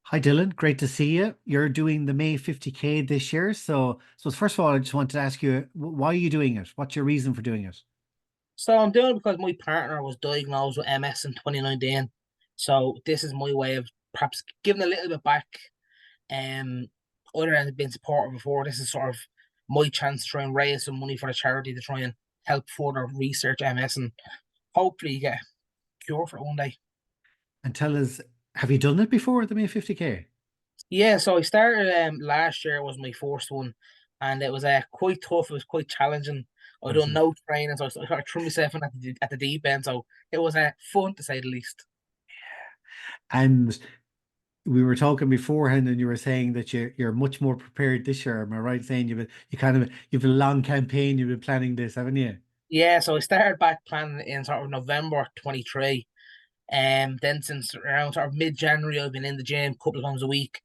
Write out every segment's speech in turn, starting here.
Hi Dylan, great to see you. You're doing the May 50K this year. So first of all, I just wanted to ask you, why are you doing it? What's your reason for doing it? So I'm doing it because my partner was diagnosed with MS in 2019. So this is my way of perhaps giving a little bit back. Um, Other than being supportive before, this is sort of my chance to try and raise some money for the charity to try and help further research MS and hopefully get a cure for it one day. And tell us, have you done it before, the May 50K? Yeah, so I started last year was my first one, and it was quite tough. It was quite challenging. I Was done it? no training, so I sort of threw myself in at the deep end. So it was fun to say the least. And we were talking beforehand, and you were saying that you're much more prepared this year. Am I right saying you've a long campaign, you've been planning this, haven't you? Yeah, so I started back planning in sort of November 23. Then since around sort of mid-January, I've been in the gym a couple of times a week,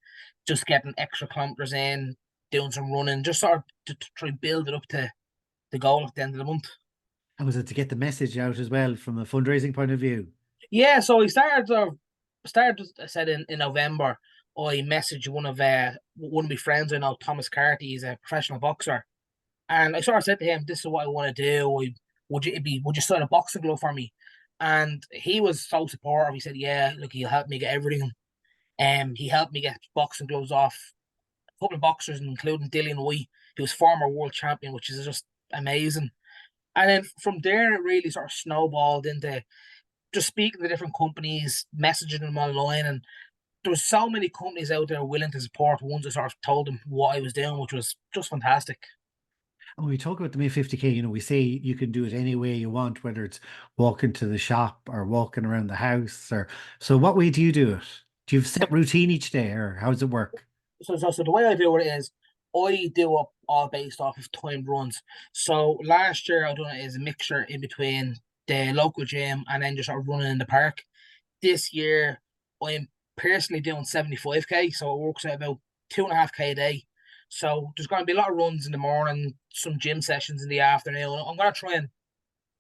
just getting extra kilometers in, doing some running, just sort of to try and build it up to the goal at the end of the month. And was it to get the message out as well from a fundraising point of view? Yeah, so I started I said in November. I messaged one of my friends I know, Thomas Carty. He's a professional boxer, and I sort of said to him, "This is what I want to do. Would you sign a boxing glove for me?" And he was so supportive. He said, "Yeah, look, he'll help me get everything." He helped me get boxing gloves off a couple of boxers, including Dillian White, who was former world champion, which is just amazing. And then from there, it really sort of snowballed into just speaking to different companies, messaging them online, and there was so many companies out there willing to support. Ones I sort of told them what I was doing, which was just fantastic. And when we talk about the May 50K, we say you can do it any way you want, whether it's walking to the shop or walking around the house or so what way do you do it? Do you have set routine each day or how does it work? So the way I do it is I do it all based off of timed runs. So last year I done it as a mixture in between the local gym and then just sort of running in the park. This year I'm personally doing 75k, so it works out about 2.5k a day. So there's going to be a lot of runs in the morning, some gym sessions in the afternoon. I'm going to try and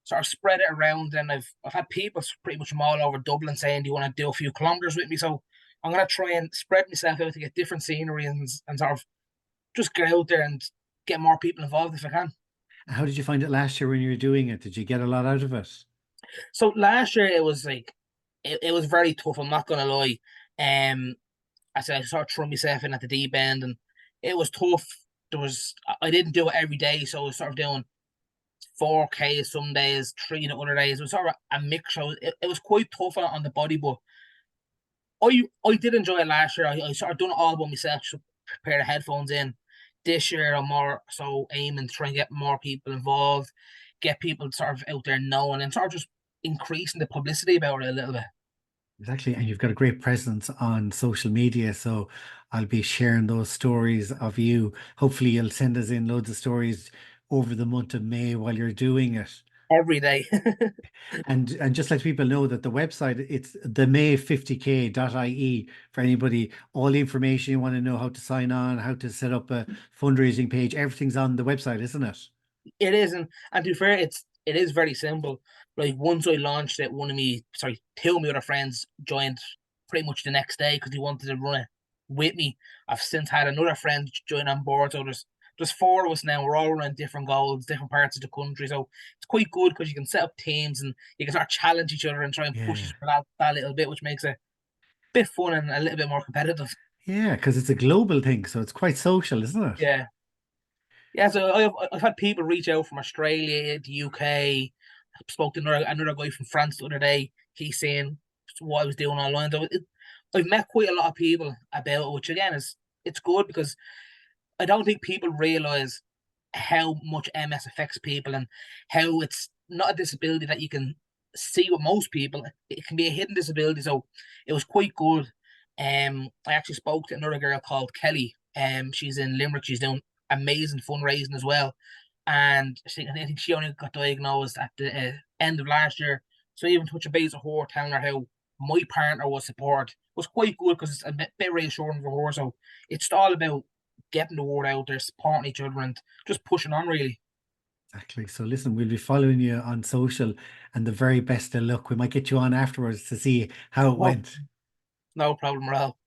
sort of spread it around. And I've had people pretty much from all over Dublin saying, "Do you want to do a few kilometers with me?" So I'm going to try and spread myself out to get different scenery and sort of just get out there and get more people involved if I can. How did you find it last year when you were doing it? Did you get a lot out of it? So last year it was it was very tough. I'm not going to lie. Um, I said I sort of threw myself in at the deep end, and it was tough. I didn't do it every day, so I was sort of doing 4k some days, three the other days. It was sort of a mix. So it was quite tough on the body, but I did enjoy it last year. I sort of done it all by myself, just prepare the headphones in. This year I'm more so aiming to try and get more people involved, get people sort of out there knowing and sort of just increasing the publicity about it a little bit. Exactly. And you've got a great presence on social media. So I'll be sharing those stories of you. Hopefully you'll send us in loads of stories over the month of May while you're doing it. Every day. And just let people know that the website, it's the may50k.ie for anybody, all the information you want to know, how to sign on, how to set up a fundraising page, everything's on the website, isn't it? It is, and to be fair, it is very simple. Like once I launched it, two of my other friends joined pretty much the next day because he wanted to run it with me. I've since had another friend join on board, so there's four of us now. We're all running different goals, different parts of the country, so it's quite good because you can set up teams and you can sort of challenge each other and try and push Yeah. each other that little bit, which makes it a bit fun and a little bit more competitive. Yeah, because it's a global thing, so it's quite social, isn't it? Yeah. Yeah, so I've had people reach out from Australia, the UK. I spoke to another guy from France the other day. He's saying what I was doing online. I've met quite a lot of people about it, which again is it's good because I don't think people realize how much MS affects people and how it's not a disability that you can see with most people. It can be a hidden disability. So it was quite good. I actually spoke to another girl called Kelly. She's in Limerick. She's doing amazing fundraising as well. And I think she only got diagnosed at the end of last year. So even touch a base with her, telling her how my partner was supported was quite good because it's a bit reassuring for her. So it's all about getting the word out there, supporting each other, and just pushing on. Really, Exactly. So listen, we'll be following you on social and the very best of luck. We might get you on afterwards to see how it no, went. no problem at all.